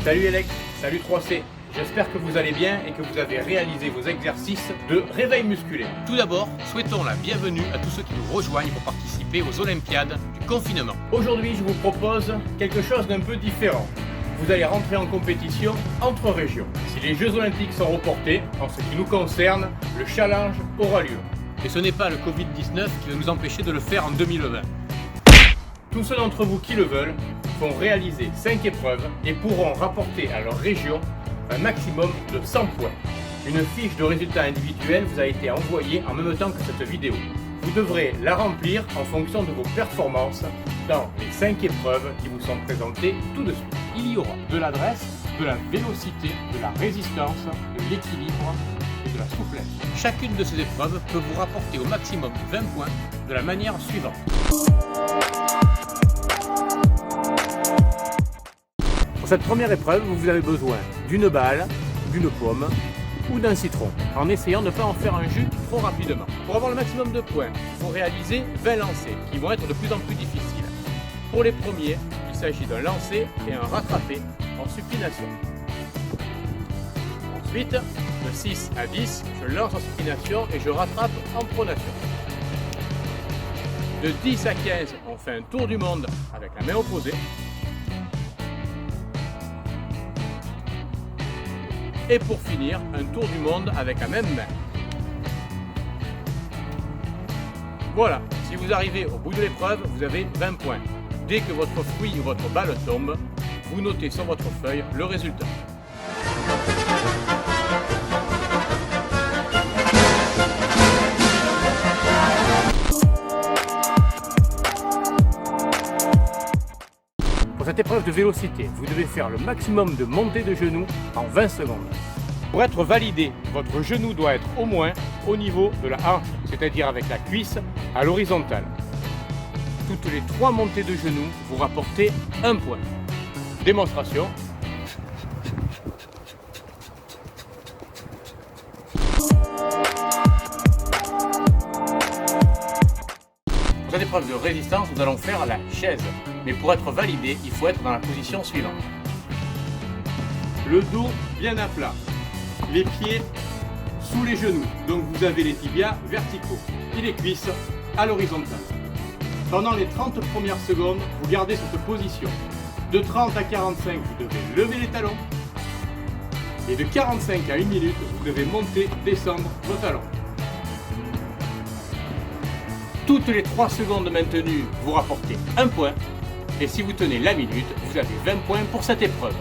Salut Alex, salut 3C. J'espère que vous allez bien et que vous avez réalisé vos exercices de réveil musculaire. Tout d'abord, souhaitons la bienvenue à tous ceux qui nous rejoignent pour participer aux Olympiades du confinement. Aujourd'hui, je vous propose quelque chose d'un peu différent. Vous allez rentrer en compétition entre régions. Si les Jeux Olympiques sont reportés, en ce qui nous concerne, le challenge aura lieu. Et ce n'est pas le Covid-19 qui va nous empêcher de le faire en 2020. Tous ceux d'entre vous qui le veulent vont réaliser 5 épreuves et pourront rapporter à leur région un maximum de 100 points. Une fiche de résultats individuels vous a été envoyée en même temps que cette vidéo. Vous devrez la remplir en fonction de vos performances dans les 5 épreuves qui vous sont présentées tout de suite. Il y aura de l'adresse, de la vélocité, de la résistance, de l'équilibre et de la souplesse. Chacune de ces épreuves peut vous rapporter au maximum 20 points de la manière suivante. Pour cette première épreuve, vous avez besoin d'une balle, d'une pomme ou d'un citron, en essayant de ne pas en faire un jus trop rapidement. Pour avoir le maximum de points, il faut réaliser 20 lancers qui vont être de plus en plus difficiles. Pour les premiers, il s'agit d'un lancer et un rattrapé en supination. Ensuite, de 6 à 10, je lance en supination et je rattrape en pronation. De 10 à 15, on fait un tour du monde avec la main opposée. Et pour finir, un tour du monde avec la même main. Voilà, si vous arrivez au bout de l'épreuve, vous avez 20 points. Dès que votre fruit ou votre balle tombe, vous notez sur votre feuille le résultat. Pour cette épreuve de vélocité, vous devez faire le maximum de montées de genoux en 20 secondes. Pour être validé, votre genou doit être au moins au niveau de la hanche, c'est-à-dire avec la cuisse à l'horizontale. Toutes les 3 montées de genoux, vous rapportez 1 point. Démonstration. Pour cette épreuve de résistance, nous allons faire la chaise. Mais pour être validé, il faut être dans la position suivante. Le dos bien à plat. Les pieds sous les genoux. Donc vous avez les tibias verticaux et les cuisses à l'horizontale. Pendant les 30 premières secondes, vous gardez cette position. De 30 à 45, vous devez lever les talons. Et de 45 à 1 minute, vous devez monter, descendre vos talons. Toutes les 3 secondes maintenues, vous rapportez 1 point. Et si vous tenez la minute, vous avez 20 points pour cette épreuve.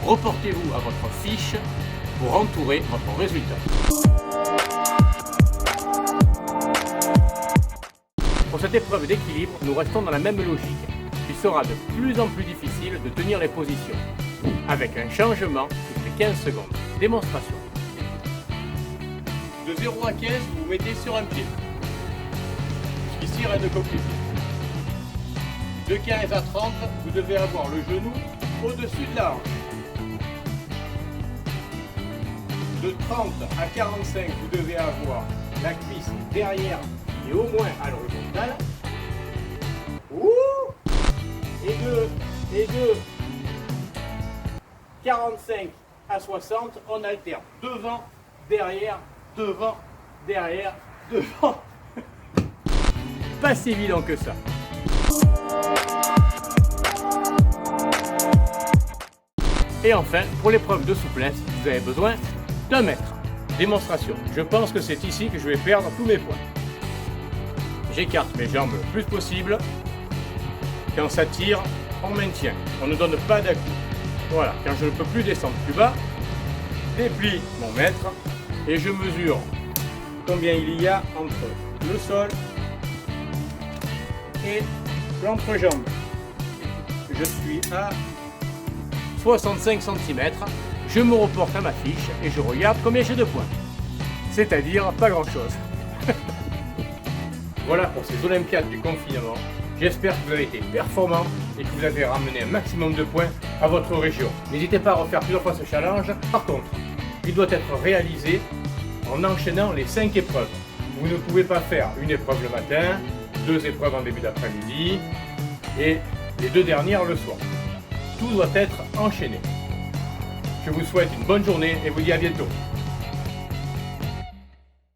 Reportez-vous à votre fiche pour entourer votre résultat. Pour cette épreuve d'équilibre, nous restons dans la même logique. Il sera de plus en plus difficile de tenir les positions, avec un changement toutes les 15 secondes. Démonstration. De 0 à 15, vous vous mettez sur un pied. Ici, reine de coquille. De 15 à 30, vous devez avoir le genou au-dessus de la hanche. De 30 à 45, vous devez avoir la cuisse derrière et au moins à l'horizontale. Et de 45 à 60, on alterne devant, derrière, devant, derrière, devant. Pas si évident que ça. Et enfin, pour l'épreuve de souplesse, vous avez besoin d'1 mètre. Démonstration. Je pense que c'est ici que je vais perdre tous mes points. J'écarte mes jambes le plus possible. Quand ça tire, on maintient. On ne donne pas d'à-coup. Voilà, quand je ne peux plus descendre plus bas, je déplie mon mètre et je mesure combien il y a entre le sol et l'entrejambe. Je suis à 65 cm. Je me reporte à ma fiche et je regarde combien j'ai de points. C'est-à-dire pas grand-chose. Voilà pour ces Olympiades du confinement. J'espère que vous avez été performants et que vous avez ramené un maximum de points à votre région. N'hésitez pas à refaire plusieurs fois ce challenge. Par contre, il doit être réalisé en enchaînant les 5 épreuves. Vous ne pouvez pas faire une épreuve le matin, 2 épreuves en début d'après-midi et les 2 dernières le soir. Tout doit être enchaîné. Je vous souhaite une bonne journée et vous dis à bientôt.